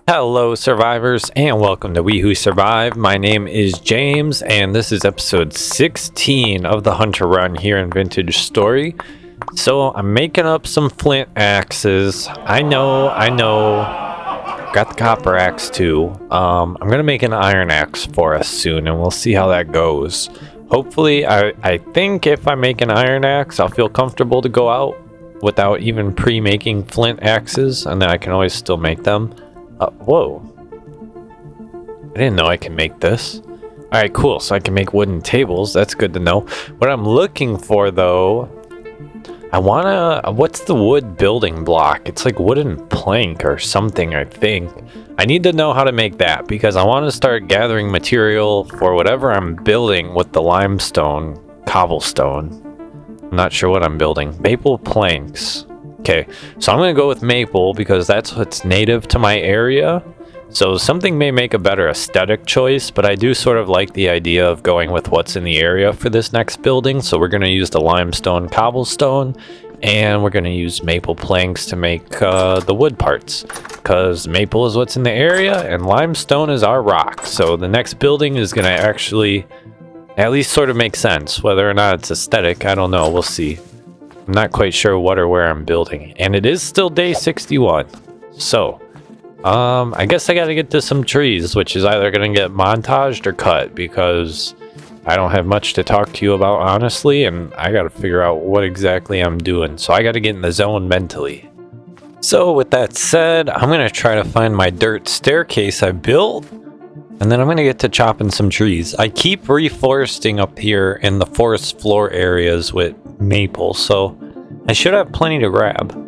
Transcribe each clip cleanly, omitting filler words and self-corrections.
Hello survivors and welcome to We Who Survive. My name is James and this is episode 16 of the Hunter Run here in Vintage Story. So I'm making up some flint axes. I know. Got the copper axe too. I'm gonna make an iron axe for us soon and we'll see how that goes. Hopefully, I think if I make an iron axe, I'll feel comfortable to go out without even pre-making flint axes, and then I can always still make them. Whoa. I didn't know I can make this. Alright, cool. So I can make wooden tables. That's good to know. What I'm looking for, though, I wanna... What's the wood building block? It's like wooden plank or something, I think. I need to know how to make that because I want to start gathering material for whatever I'm building with the limestone, cobblestone. I'm not sure what I'm building. Maple planks. Okay, so I'm going to go with maple because that's what's native to my area. So something may make a better aesthetic choice, but I do sort of like the idea of going with what's in the area for this next building. So we're going to use the limestone cobblestone, and we're going to use maple planks to make the wood parts. Because maple is what's in the area, and limestone is our rock. So the next building is going to actually at least sort of make sense. Whether or not it's aesthetic, I don't know. We'll see. I'm not quite sure what or where I'm building. And it is still day 61. So, I guess I gotta get to some trees, which is either gonna get montaged or cut, because I don't have much to talk to you about, honestly, and I gotta figure out what exactly I'm doing. So I gotta get in the zone mentally. So with that said, I'm gonna try to find my dirt staircase I built, and then I'm gonna get to chopping some trees. I keep reforesting up here in the forest floor areas with maple, so I should have plenty to grab.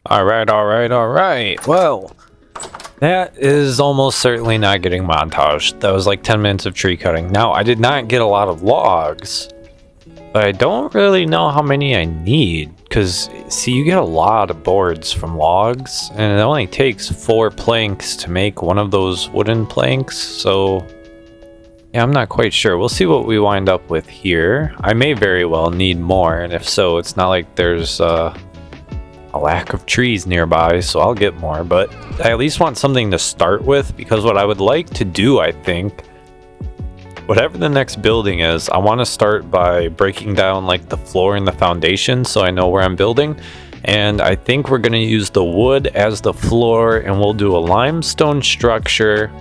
Alright. Well, that is almost certainly not getting montaged. That was like 10 minutes of tree cutting. Now, I did not get a lot of logs, but I don't really know how many I need. Because, see, you get a lot of boards from logs, and it only takes 4 planks to make one of those wooden planks. So, yeah, I'm not quite sure. We'll see what we wind up with here. I may very well need more, and if so, it's not like there's a lack of trees nearby, so I'll get more, but I at least want something to start with, because what I would like to do, I think, whatever the next building is, I want to start by breaking down like the floor and the foundation so I know where I'm building. And I think we're going to use the wood as the floor, and we'll do a limestone structure,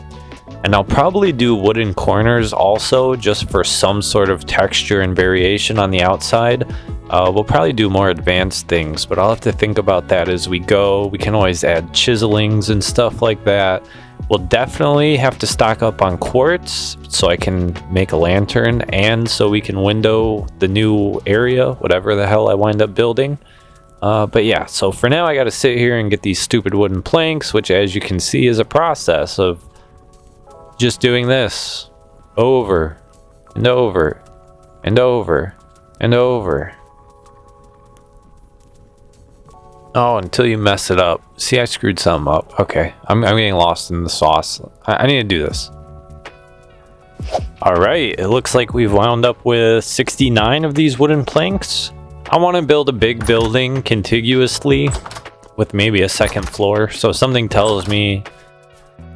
and I'll probably do wooden corners also, just for some sort of texture and variation on the outside. We'll probably do more advanced things, but I'll have to think about that as we go. We can always add chiselings and stuff like that. We'll definitely have to stock up on quartz so I can make a lantern, and so we can window the new area, whatever the hell I wind up building. But yeah, so for now I gotta sit here and get these stupid wooden planks, which as you can see is a process of just doing this over and over and over and over. Oh, until you mess it up. See, I screwed something up. Okay, I'm getting lost in the sauce. I need to do this. Alright, it looks like we've wound up with 69 of these wooden planks. I want to build a big building contiguously with maybe a second floor. So something tells me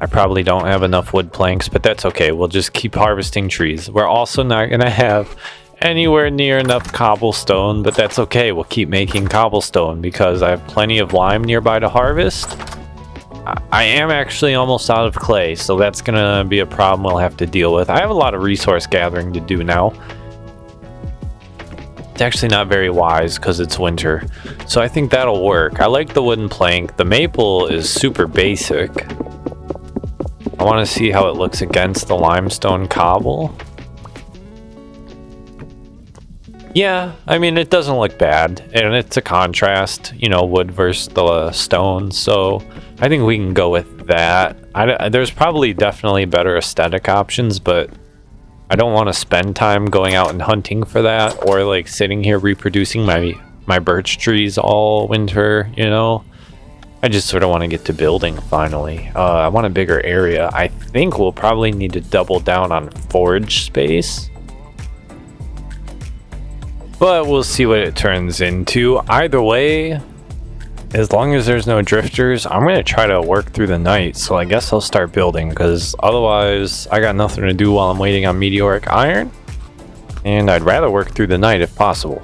I probably don't have enough wood planks, but that's okay. We'll just keep harvesting trees. We're also not going to have anywhere near enough cobblestone, but that's okay. We'll keep making cobblestone because I have plenty of lime nearby to harvest. I am actually almost out of clay, so that's gonna be a problem we'll have to deal with. I have a lot of resource gathering to do now. It's actually not very wise because it's winter, so I think that'll work. I like the wooden plank. The maple is super basic. I want to see how it looks against the limestone cobble. Yeah, I mean, it doesn't look bad, and it's a contrast, you know, wood versus the stone, so I think we can go with that. There's probably definitely better aesthetic options, but I don't want to spend time going out and hunting for that, or like sitting here reproducing my my birch trees all winter, you know. I just sort of want to get to building finally. I want a bigger area. I think we'll probably need to double down on forge space. But we'll see what it turns into. Either way, as long as there's no drifters, I'm going to try to work through the night. So I guess I'll start building, because otherwise I got nothing to do while I'm waiting on meteoric iron. And I'd rather work through the night if possible.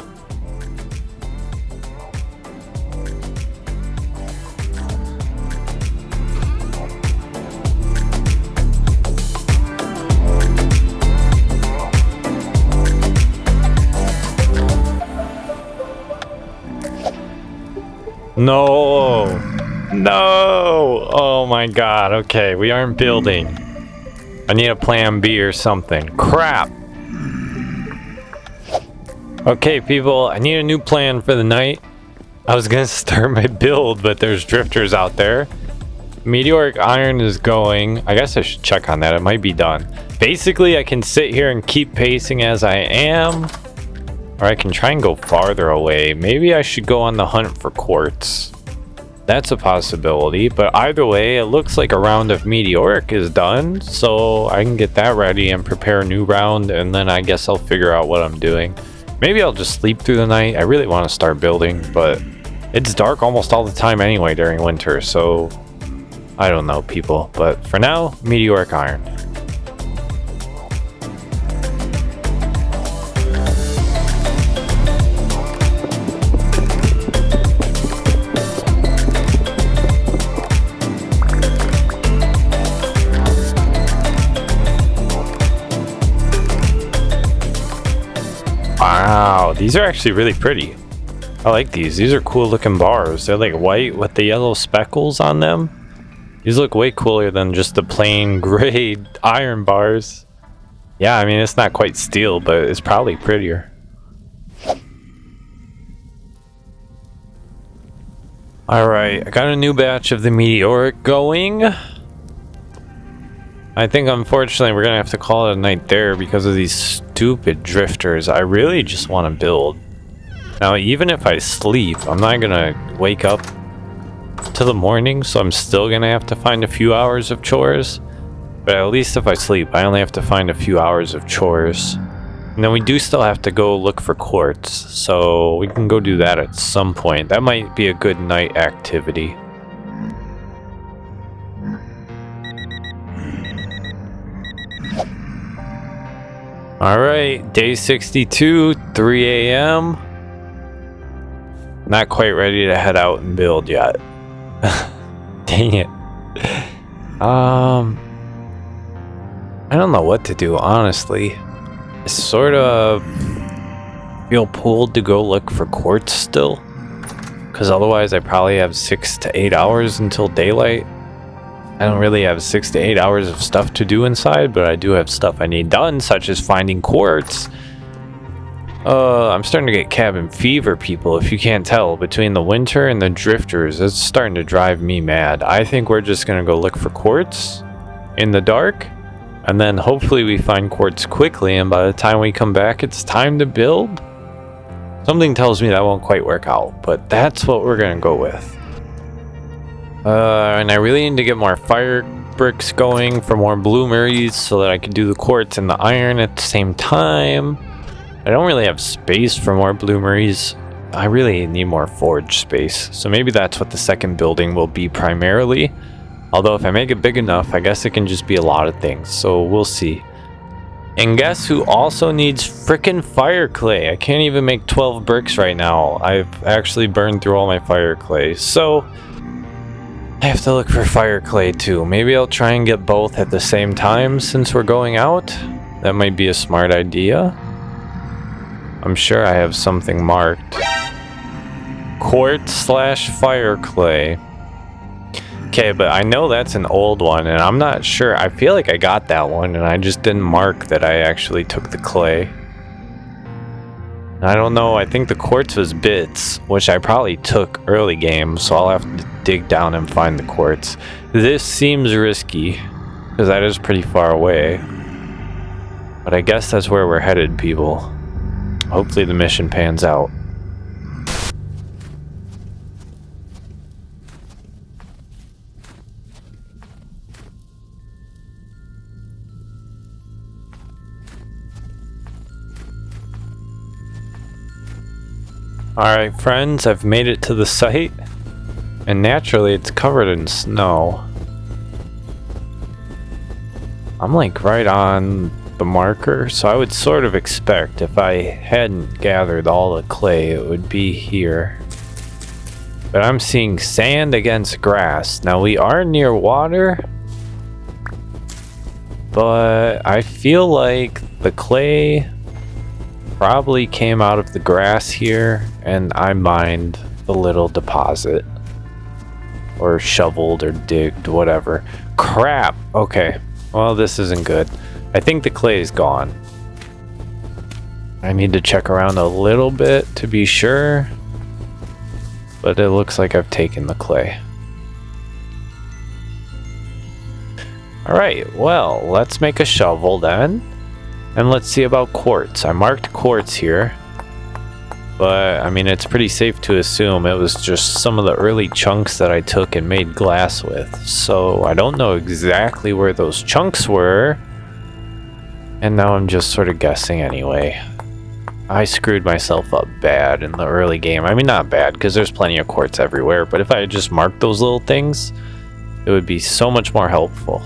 No, oh my god. Okay, we aren't building. I need a plan B or something. Crap. Okay, people, I need a new plan for the night. I was gonna start my build, but there's drifters out there. Meteoric iron is going. I guess I should check on that. It might be done. Basically, I can sit here and keep pacing as I am. Or I can try and go farther away. Maybe I should go on the hunt for quartz. That's a possibility, but either way, it looks like a round of meteoric is done, so I can get that ready and prepare a new round, and then I guess I'll figure out what I'm doing. Maybe I'll just sleep through the night. I really want to start building, but it's dark almost all the time anyway during winter, so I don't know, people. But for now, meteoric iron. Wow, these are actually really pretty. I like these. These are cool looking bars. They're like white with the yellow speckles on them. These look way cooler than just the plain gray iron bars. Yeah, I mean, it's not quite steel, but it's probably prettier. Alright, I got a new batch of the meteoric going. I think unfortunately we're gonna have to call it a night there because of these stupid drifters. I really just want to build. Now, even if I sleep, I'm not gonna wake up to the morning, so I'm still gonna have to find a few hours of chores. But at least if I sleep, I only have to find a few hours of chores. And then we do still have to go look for quartz, so we can go do that at some point. That might be a good night activity. Alright, day 62, 3 a.m. Not quite ready to head out and build yet. Dang it. I don't know what to do, honestly. I sort of feel pulled to go look for quartz still, because otherwise I probably have 6 to 8 hours until daylight. I don't really have 6 to 8 hours of stuff to do inside, but I do have stuff I need done, such as finding quartz. I'm starting to get cabin fever, people, if you can't tell. Between the winter and the drifters, it's starting to drive me mad. I think we're just gonna go look for quartz in the dark, and then hopefully we find quartz quickly, and by the time we come back, it's time to build. Something tells me that won't quite work out, but that's what we're gonna go with. And I really need to get more fire bricks going for more bloomeries so that I can do the quartz and the iron at the same time. I don't really have space for more bloomeries. I really need more forge space. So maybe that's what the second building will be primarily. Although if I make it big enough, I guess it can just be a lot of things. So we'll see. And guess who also needs frickin' fire clay? I can't even make 12 bricks right now. I've actually burned through all my fire clay. So I have to look for fire clay too. Maybe I'll try and get both at the same time since we're going out. That might be a smart idea. I'm sure I have something marked. Quartz/fire clay. Okay, but I know that's an old one, and I'm not sure. I feel like I got that one, and I just didn't mark that I actually took the clay. I don't know. I think the quartz was bits, which I probably took early game, so I'll have to dig down and find the quartz. This seems risky, because that is pretty far away. But I guess that's where we're headed, people. Hopefully the mission pans out. Alright friends, I've made it to the site, and naturally it's covered in snow. I'm like right on the marker, so I would sort of expect if I hadn't gathered all the clay it would be here. But I'm seeing sand against grass. Now we are near water, but I feel like the clay probably came out of the grass here and I mined the little deposit. Or shoveled or digged, whatever. Crap! Okay, well this isn't good. I think the clay is gone. I need to check around a little bit to be sure. But it looks like I've taken the clay. Alright, well, let's make a shovel then. And let's see about quartz. I marked quartz here. But, I mean, it's pretty safe to assume it was just some of the early chunks that I took and made glass with. So, I don't know exactly where those chunks were. And now I'm just sort of guessing anyway. I screwed myself up bad in the early game. I mean, not bad, because there's plenty of quartz everywhere. But if I had just marked those little things, it would be so much more helpful.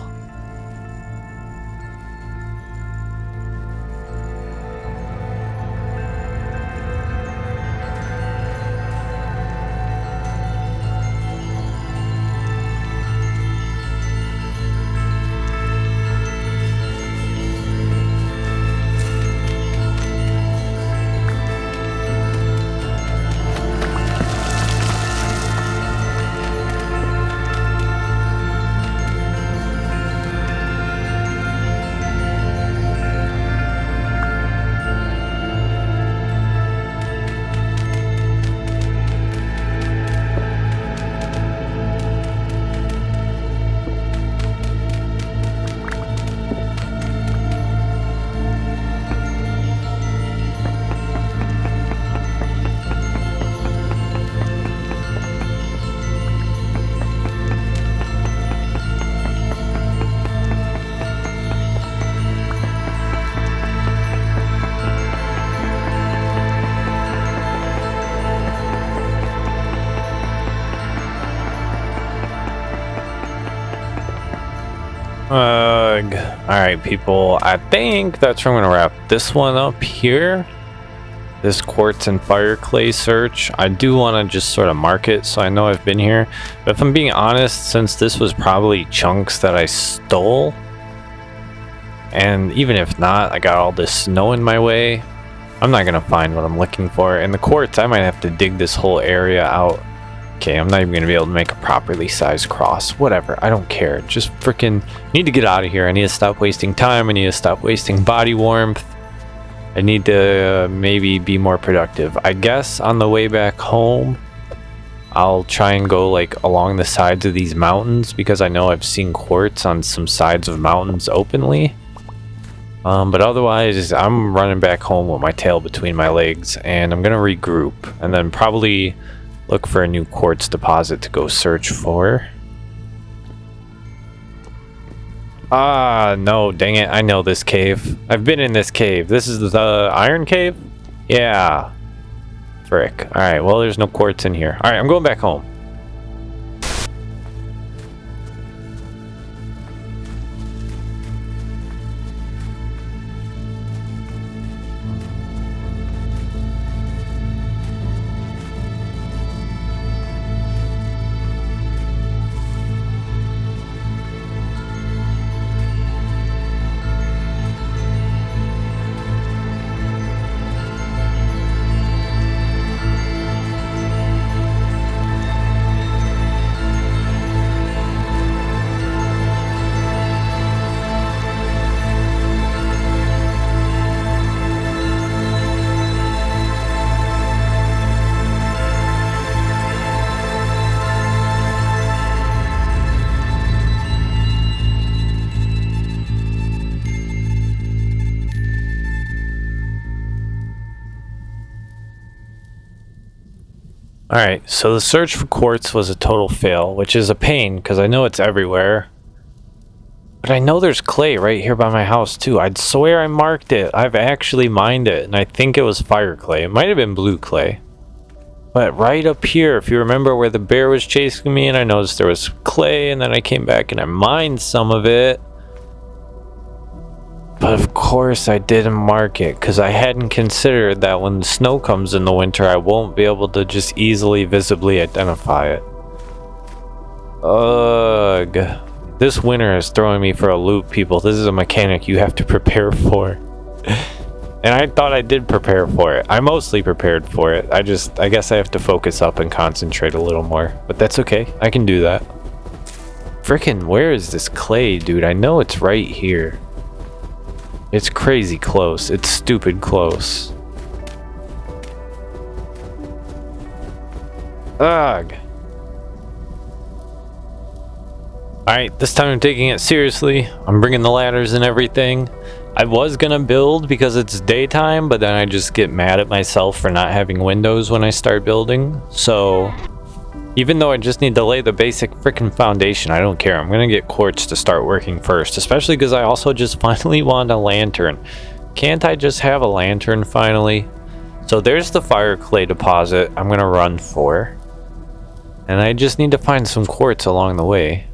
Alright people, I think that's where I'm going to wrap this one up here. This quartz and fire clay search. I do want to just sort of mark it so I know I've been here. But if I'm being honest, since this was probably chunks that I stole, and even if not, I got all this snow in my way, I'm not going to find what I'm looking for. And the quartz, I might have to dig this whole area out. Okay, I'm not even going to be able to make a properly sized cross. Whatever, I don't care. Just freaking need to get out of here. I need to stop wasting time. I need to stop wasting body warmth. I need to maybe be more productive. I guess on the way back home, I'll try and go like along the sides of these mountains because I know I've seen quartz on some sides of mountains openly. But otherwise, I'm running back home with my tail between my legs and I'm going to regroup and then probably look for a new quartz deposit to go search for. Ah, no, dang it. I know this cave. I've been in this cave. This is the iron cave? Yeah. Frick. Alright, well, there's no quartz in here. Alright, I'm going back home. Alright, so the search for quartz was a total fail, which is a pain because I know it's everywhere. But I know there's clay right here by my house too. I'd swear I marked it. I've actually mined it, and I think it was fire clay. It might have been blue clay. But right up here, if you remember where the bear was chasing me and I noticed there was clay, and then I came back and I mined some of it. But of course I didn't mark it because I hadn't considered that when the snow comes in the winter, I won't be able to just easily visibly identify it. Ugh. This winter is throwing me for a loop, people. This is a mechanic you have to prepare for. And I thought I did prepare for it. I mostly prepared for it. I guess I have to focus up and concentrate a little more. But that's okay. I can do that. Frickin', where is this clay, dude? I know it's right here. It's crazy close. It's stupid close. Ugh. Alright, this time I'm taking it seriously. I'm bringing the ladders and everything. I was gonna build because it's daytime, but then I just get mad at myself for not having windows when I start building. So, even though I just need to lay the basic freaking foundation, I don't care. I'm gonna get quartz to start working first, especially because I also just finally want a lantern. Can't I just have a lantern finally? So there's the fire clay deposit I'm gonna run for. And I just need to find some quartz along the way.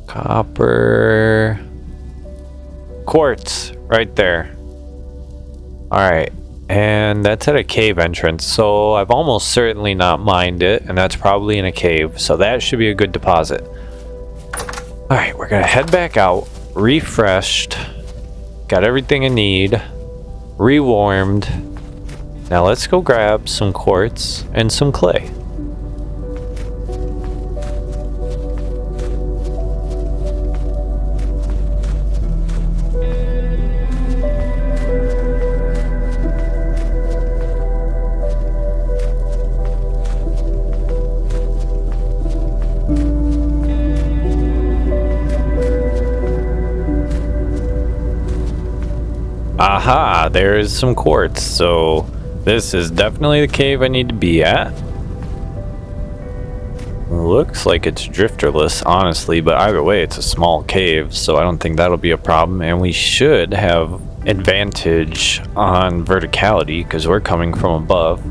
Copper. Quartz, right there. Alright, and that's at a cave entrance, so I've almost certainly not mined it, and that's probably in a cave, so that should be a good deposit. Alright, we're gonna head back out, refreshed, got everything I need, rewarmed. Now let's go grab some quartz and some clay. Aha, there is some quartz, so this is definitely the cave I need to be at. Looks like it's drifterless, honestly, but either way, it's a small cave, so I don't think that'll be a problem, and we should have advantage on verticality because we're coming from above.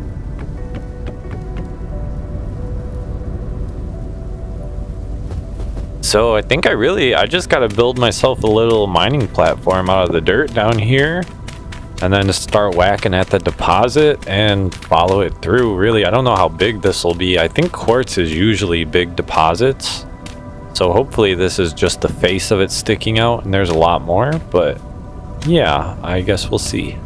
So I think I just gotta build myself a little mining platform out of the dirt down here, and then just start whacking at the deposit and follow it through. Really, I don't know how big this will be. I think quartz is usually big deposits, so hopefully this is just the face of it sticking out and there's a lot more, but yeah, I guess we'll see.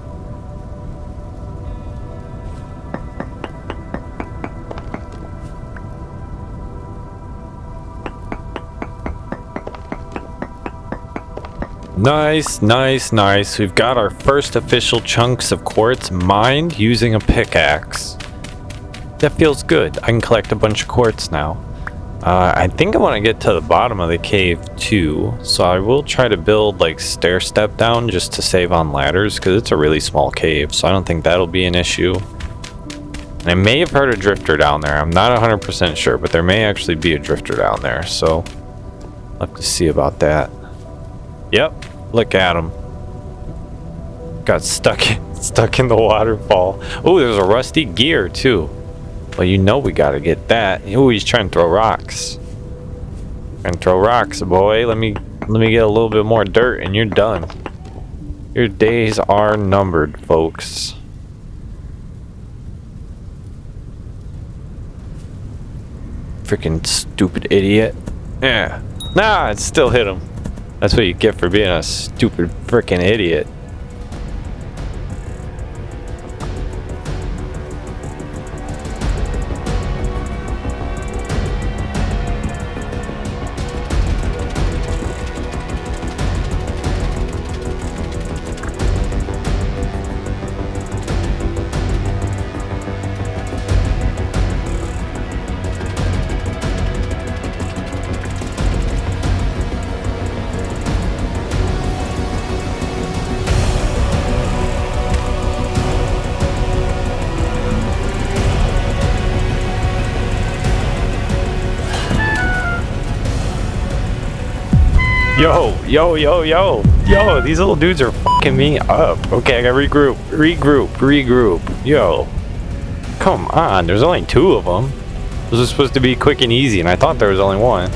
Nice, nice, nice. We've got our first official chunks of quartz mined using a pickaxe. That feels good. I can collect a bunch of quartz now. I think I want to get to the bottom of the cave too, so I will try to build like stair step down just to save on ladders because it's a really small cave, so I don't think that'll be an issue. And I may have heard a drifter down there. I'm not 100% sure, but there may actually be a drifter down there, so I'll have to see about that. Yep, look at him. Got stuck in the waterfall. Oh, there's a rusty gear too. Well, you know we gotta get that. Oh, he's trying to throw rocks. Trying to throw rocks, boy. Let me get a little bit more dirt and you're done. Your days are numbered, folks. Freaking stupid idiot. Yeah. Nah, it still hit him. That's what you get for being a stupid freaking idiot. Yo, these little dudes are fucking me up. Okay, I gotta regroup. Yo, come on, there's only 2 of them. This was supposed to be quick and easy, and I thought there was only 1.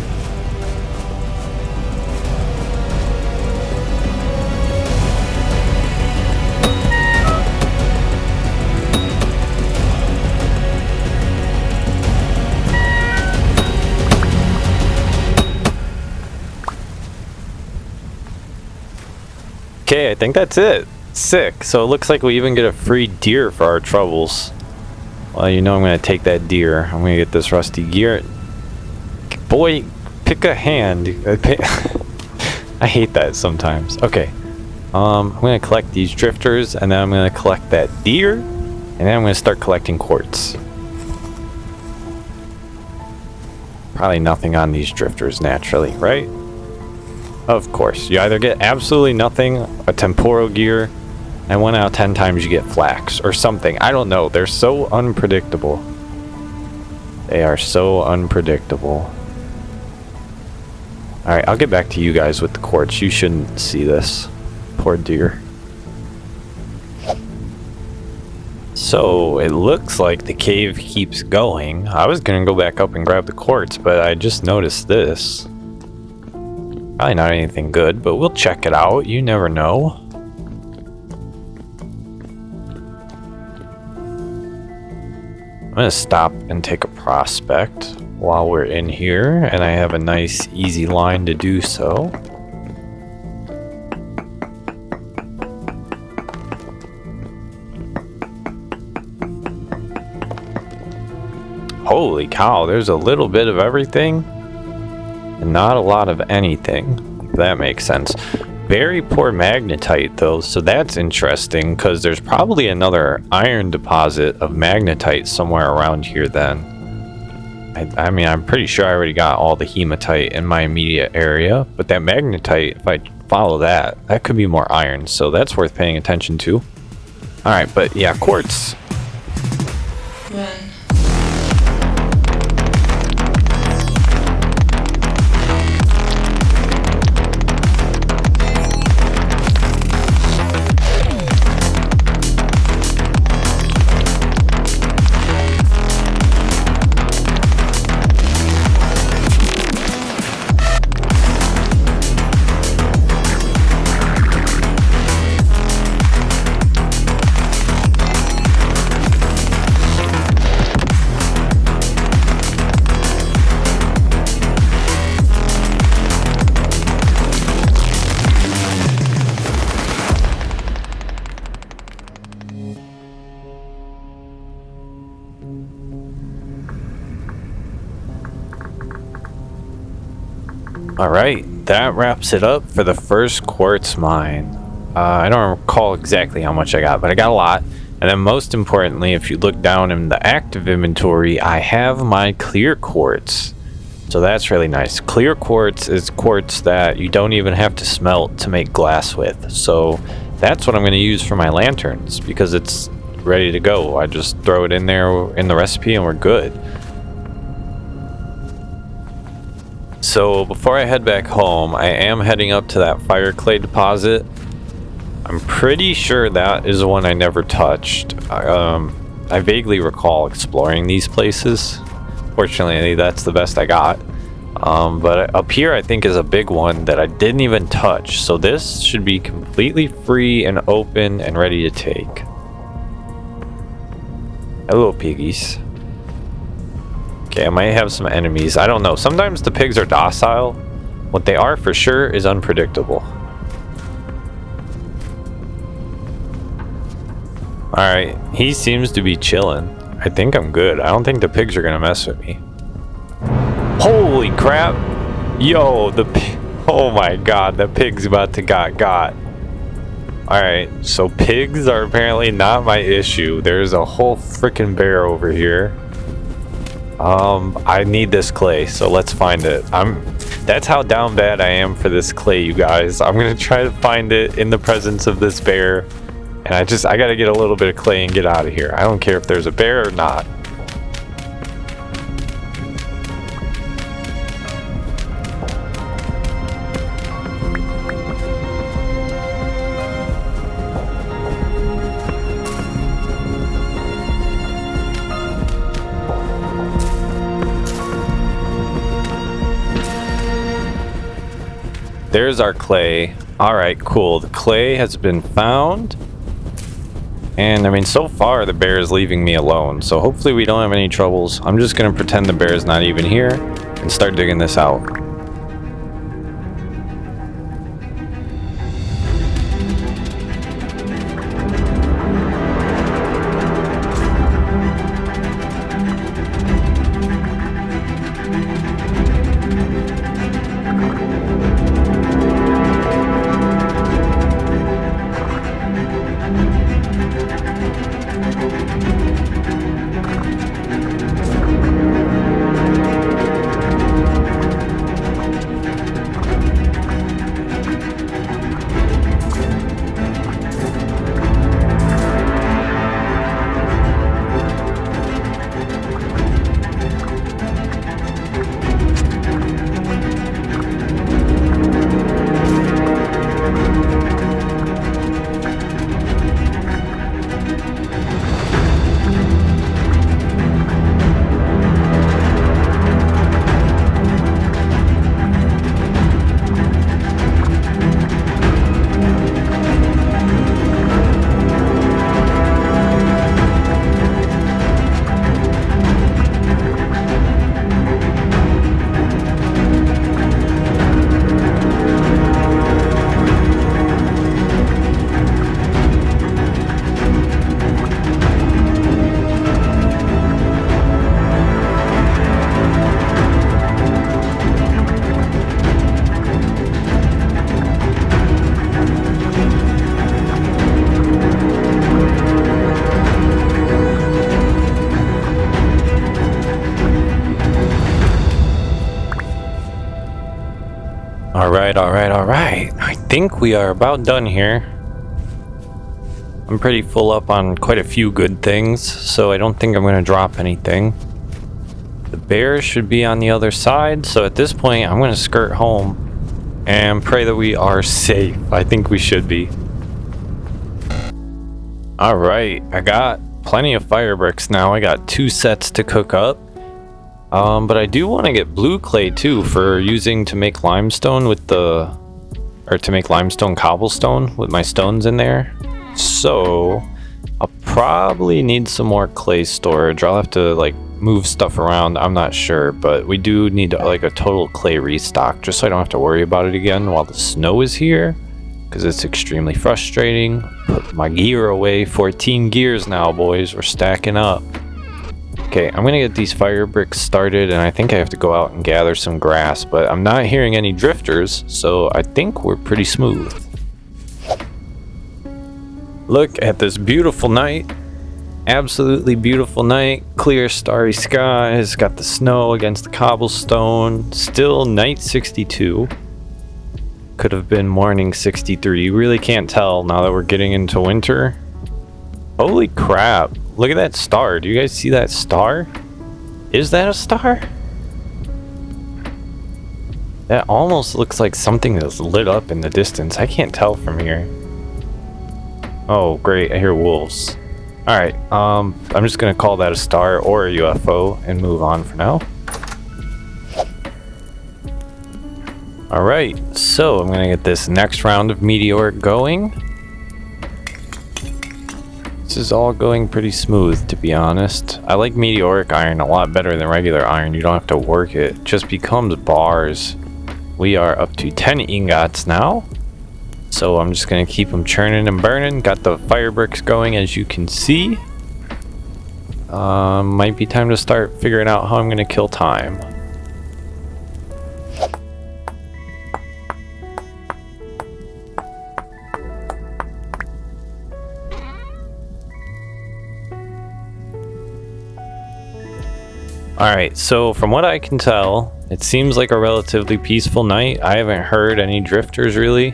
Okay, I think that's it. Sick. So it looks like we even get a free deer for our troubles. Well, you know I'm going to take that deer. I'm going to get this rusty gear. Boy, pick a hand. I hate that sometimes. Okay. I'm going to collect these drifters, and then I'm going to collect that deer, and then I'm going to start collecting quartz. Probably nothing on these drifters naturally, right? Of course, you either get absolutely nothing, a temporal gear, and 1 out of 10 times you get flax or something. I don't know. They're so unpredictable. They are so unpredictable. Alright, I'll get back to you guys with the quartz. You shouldn't see this. Poor deer. So, it looks like the cave keeps going. I was gonna go back up and grab the quartz, but I just noticed this. Probably not anything good, but we'll check it out. You never know. I'm gonna stop and take a prospect while we're in here, and I have a nice easy line to do so. Holy cow, there's a little bit of everything. Not a lot of anything, if that makes sense. Very poor magnetite though, so that's interesting because there's probably another iron deposit of magnetite somewhere around here then. I mean, I'm pretty sure I already got all the hematite in my immediate area, but that magnetite, if I follow that could be more iron, so that's worth paying attention to. Alright, but yeah, quartz. Run. Alright, that wraps it up for the first quartz mine. I don't recall exactly how much I got, but I got a lot. And then most importantly, if you look down in the active inventory, I have my clear quartz. So that's really nice. Clear quartz is quartz that you don't even have to smelt to make glass with. So that's what I'm going to use for my lanterns because it's ready to go. I just throw it in there in the recipe and we're good. So before I head back home, I am heading up to that fire clay deposit. I'm pretty sure that is the one I never touched. I vaguely recall exploring these places. Fortunately, that's the best I got. But up here I think is a big one that I didn't even touch. So this should be completely free and open and ready to take. Hello, piggies. Okay, I might have some enemies. I don't know. Sometimes the pigs are docile. What they are for sure is unpredictable. Alright, he seems to be chilling. I think I'm good. I don't think the pigs are gonna mess with me. Holy crap! Yo, oh my god, the pig's about to got. Alright, so pigs are apparently not my issue. There's a whole freaking bear over here. I need this clay, so let's find it. That's how down bad I am for this clay, you guys. I'm gonna try to find it in the presence of this bear. And I gotta get a little bit of clay and get out of here. I don't care if there's a bear or not. there's our clay. All right, cool. The clay has been found. And I mean, so far the bear is leaving me alone. So hopefully we don't have any troubles. I'm just going to pretend the bear is not even here and start digging this out. All right. I think we are about done here. I'm pretty full up on quite a few good things, so I don't think I'm going to drop anything. The bear should be on the other side, so at this point I'm going to skirt home and pray that we are safe. I think we should be. All right, I got plenty of fire bricks now. I got 2 sets to cook up. But I do want to get blue clay too for using to make limestone with to make limestone cobblestone with my stones in there. So I'll probably need some more clay storage. I'll have to like move stuff around. I'm not sure, but we do need like a total clay restock just so I don't have to worry about it again while the snow is here, because it's extremely frustrating. Put my gear away. 14 gears now, boys. We're stacking up. Okay, I'm gonna get these fire bricks started, and I think I have to go out and gather some grass, but I'm not hearing any drifters, so I think we're pretty smooth. Look at this beautiful night. Absolutely beautiful night. Clear starry skies. Got the snow against the cobblestone. Still night 62. Could have been morning 63. You really can't tell now that we're getting into winter. Holy crap. Look at that star. Do you guys see that star? Is that a star? That almost looks like something that's lit up in the distance. I can't tell from here. Oh, great. I hear wolves. Alright, I'm just gonna call that a star or a UFO and move on for now. Alright, so I'm gonna get this next round of Meteoric going. This is all going pretty smooth, to be honest. I like Meteoric iron a lot better than regular iron. You don't have to work it. It just becomes bars. We are up to 10 ingots now. So I'm just going to keep them churning and burning. Got the fire bricks going, as you can see. Might be time to start figuring out how I'm going to kill time. Alright, so from what I can tell, it seems like a relatively peaceful night. I haven't heard any drifters really.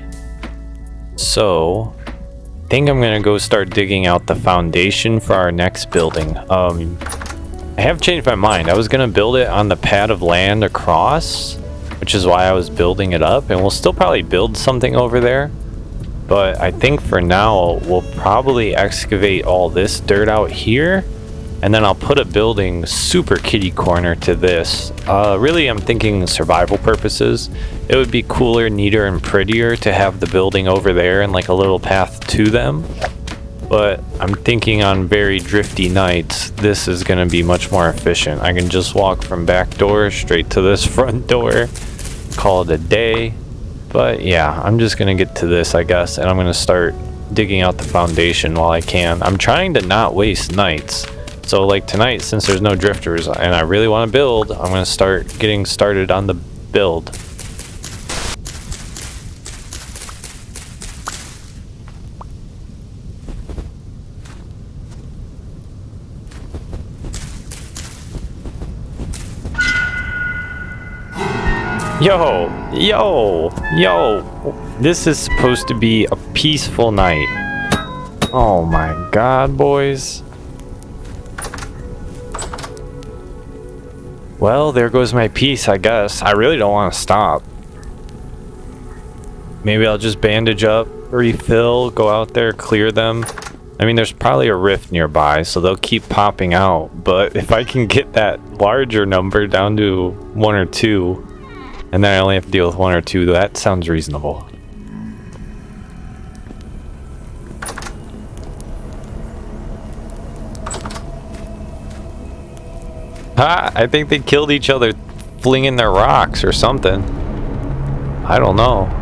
So, I think I'm going to go start digging out the foundation for our next building. I have changed my mind. I was going to build it on the pad of land across, which is why I was building it up. And we'll still probably build something over there. But I think for now, we'll probably excavate all this dirt out here And then I'll put a building super kitty corner to this. Really, I'm thinking survival purposes. It would be cooler, neater, and prettier to have the building over there and like a little path to them. But I'm thinking on very drifty nights, this is going to be much more efficient. I can just walk from back door straight to this front door, call it a day. But yeah, I'm just going to get to this, I guess, and I'm going to start digging out the foundation while I can. I'm trying to not waste nights. So like tonight, since there's no drifters and I really want to build, I'm going to start getting started on the build. Yo, this is supposed to be a peaceful night. Oh my god, boys. Well, there goes my peace, I guess. I really don't want to stop. Maybe I'll just bandage up, refill, go out there, clear them. I mean, there's probably a rift nearby, so they'll keep popping out. But if I can get that larger number down to 1 or 2, and then I only have to deal with 1 or 2, that sounds reasonable. Ha! I think they killed each other flinging their rocks or something. I don't know.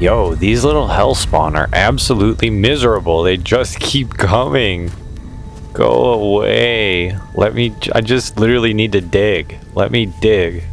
Yo, these little hellspawn are absolutely miserable. They just keep coming. Go away. I just literally need to dig. Let me dig.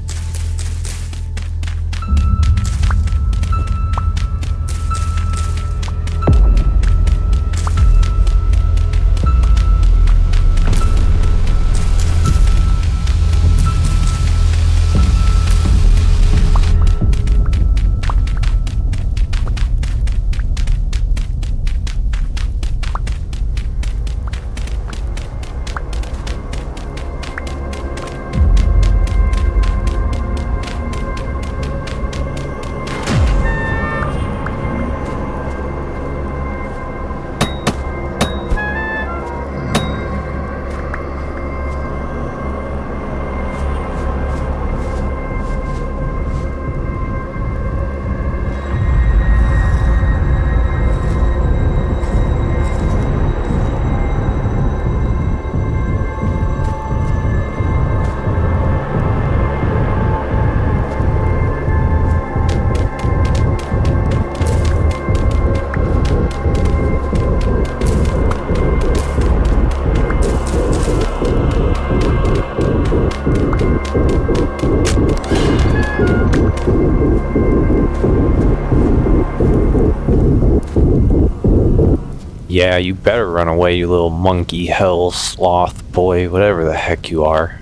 Yeah, you better run away, you little monkey, hell, sloth, boy, whatever the heck you are.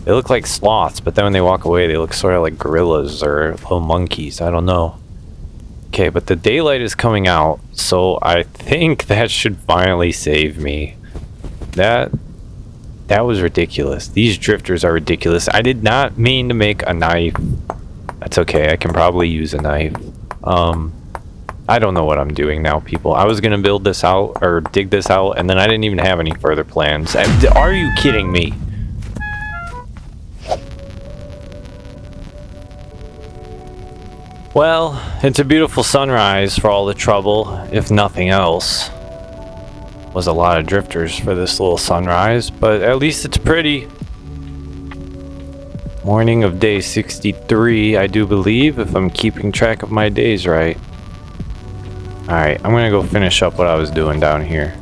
They look like sloths, but then when they walk away, they look sort of like gorillas or little monkeys. I don't know. Okay, but the daylight is coming out, so I think that should finally save me. That was ridiculous. These drifters are ridiculous. I did not mean to make a knife. That's okay, I can probably use a knife. I don't know what I'm doing now, people. I was gonna build this out, or dig this out, and then I didn't even have any further plans. Are you kidding me? Well, it's a beautiful sunrise for all the trouble, if nothing else. Was a lot of drifters for this little sunrise, but at least it's pretty. Morning of day 63, I do believe, if I'm keeping track of my days right. Alright, I'm gonna go finish up what I was doing down here.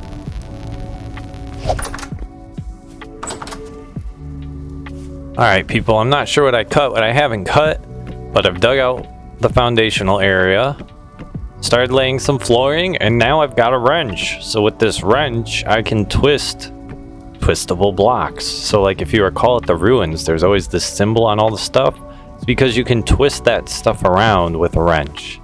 Alright people, I'm not sure what I cut, what I haven't cut, but I've dug out the foundational area, started laying some flooring, and now I've got a wrench. So with this wrench, I can twist twistable blocks. So like if you recall at the ruins, there's always this symbol on all the stuff. It's because you can twist that stuff around with a wrench.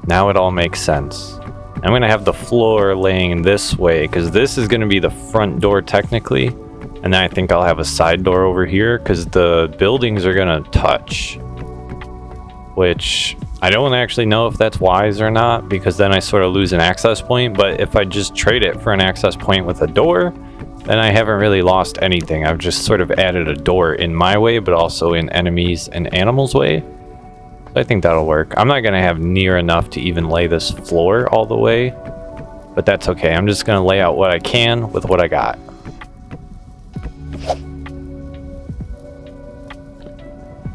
Now it all makes sense. I'm gonna have the floor laying this way because this is gonna be the front door technically. And then I think I'll have a side door over here because the buildings are gonna touch. Which I don't actually know if that's wise or not, because then I sort of lose an access point. But if I just trade it for an access point with a door, then I haven't really lost anything. I've just sort of added a door in my way, but also in enemies and animals' way. So I think that'll work. I'm not going to have near enough to even lay this floor all the way, but that's okay. I'm just going to lay out what I can with what I got.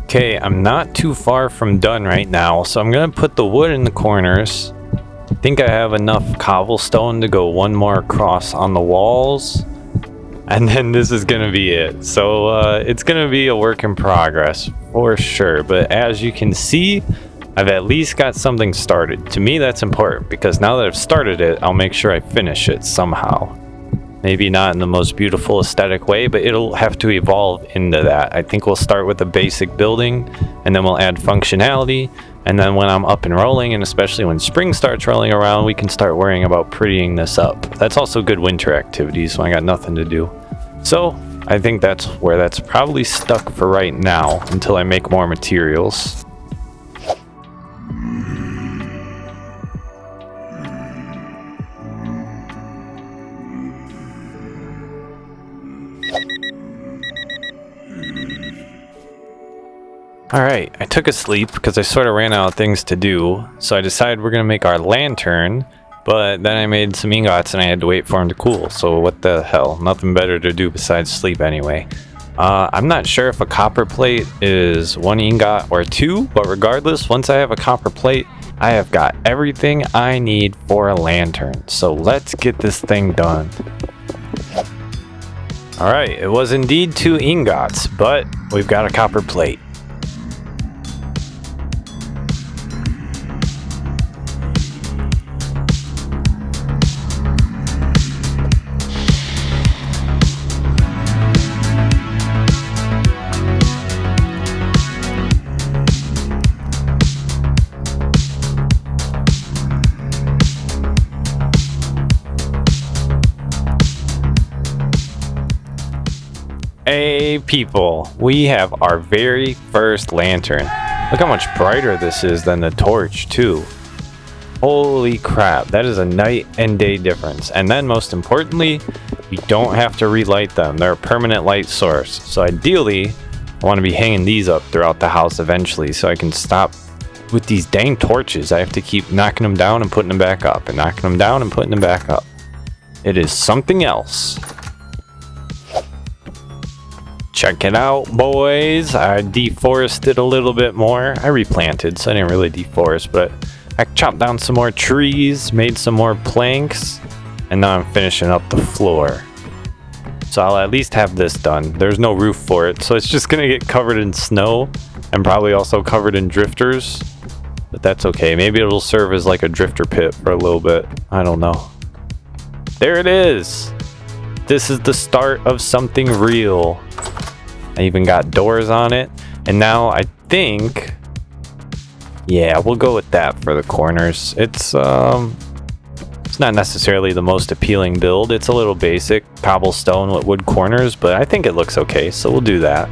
Okay, I'm not too far from done right now, so I'm gonna put the wood in the corners. I think I have enough cobblestone to go one more across on the walls, and then this is gonna be it. So it's gonna be a work in progress for sure, but as you can see, I've at least got something started. To me, that's important because now that I've started it, I'll make sure I finish it somehow. Maybe not in the most beautiful aesthetic way, but it'll have to evolve into that. I think we'll start with a basic building, and then we'll add functionality, and then when I'm up and rolling, and especially when spring starts rolling around, we can start worrying about prettying this up. That's also good winter activities when I got nothing to do. So I think that's where that's probably stuck for right now until I make more materials. Alright, I took a sleep because I sort of ran out of things to do, so I decided we're going to make our lantern, but then I made some ingots and I had to wait for them to cool, so what the hell, nothing better to do besides sleep anyway. I'm not sure if a copper plate is 1 ingot or 2, but regardless, once I have a copper plate, I have got everything I need for a lantern, so let's get this thing done. Alright, it was indeed 2 ingots, but we've got a copper plate. Hey people, we have our very first lantern. Look how much brighter this is than the torch too. Holy crap, that is a night and day difference. And then most importantly, we don't have to relight them. They're a permanent light source. So ideally, I want to be hanging these up throughout the house eventually so I can stop with these dang torches. I have to keep knocking them down and putting them back up and knocking them down and putting them back up. It is something else. Check it out, boys. I deforested a little bit more. I replanted, so I didn't really deforest, but I chopped down some more trees, made some more planks, and now I'm finishing up the floor. So I'll at least have this done. There's no roof for it, so it's just gonna get covered in snow and probably also covered in drifters, but that's okay. Maybe it'll serve as like a drifter pit for a little bit. I don't know. There it is. This is the start of something real. I even got doors on it, and now I think, yeah, we'll go with that for the corners. It's not necessarily the most appealing build. It's a little basic, cobblestone with wood corners, but I think it looks okay, so we'll do that.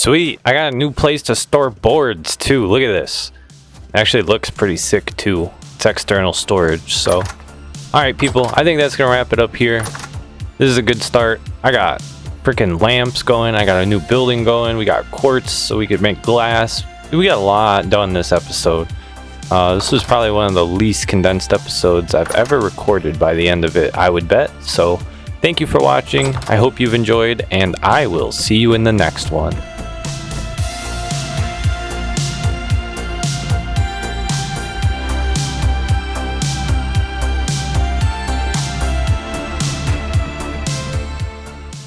Sweet. I got a new place to store boards too. Look at this. Actually looks pretty sick too. It's external storage. So alright people, I think that's gonna wrap it up here. This is a good start. I got freaking lamps going. I got a new building going. We got quartz so we could make glass. We got a lot done this episode. This was probably one of the least condensed episodes I've ever recorded by the end of it, I would bet. So thank you for watching. I hope you've enjoyed, and I will see you in the next one.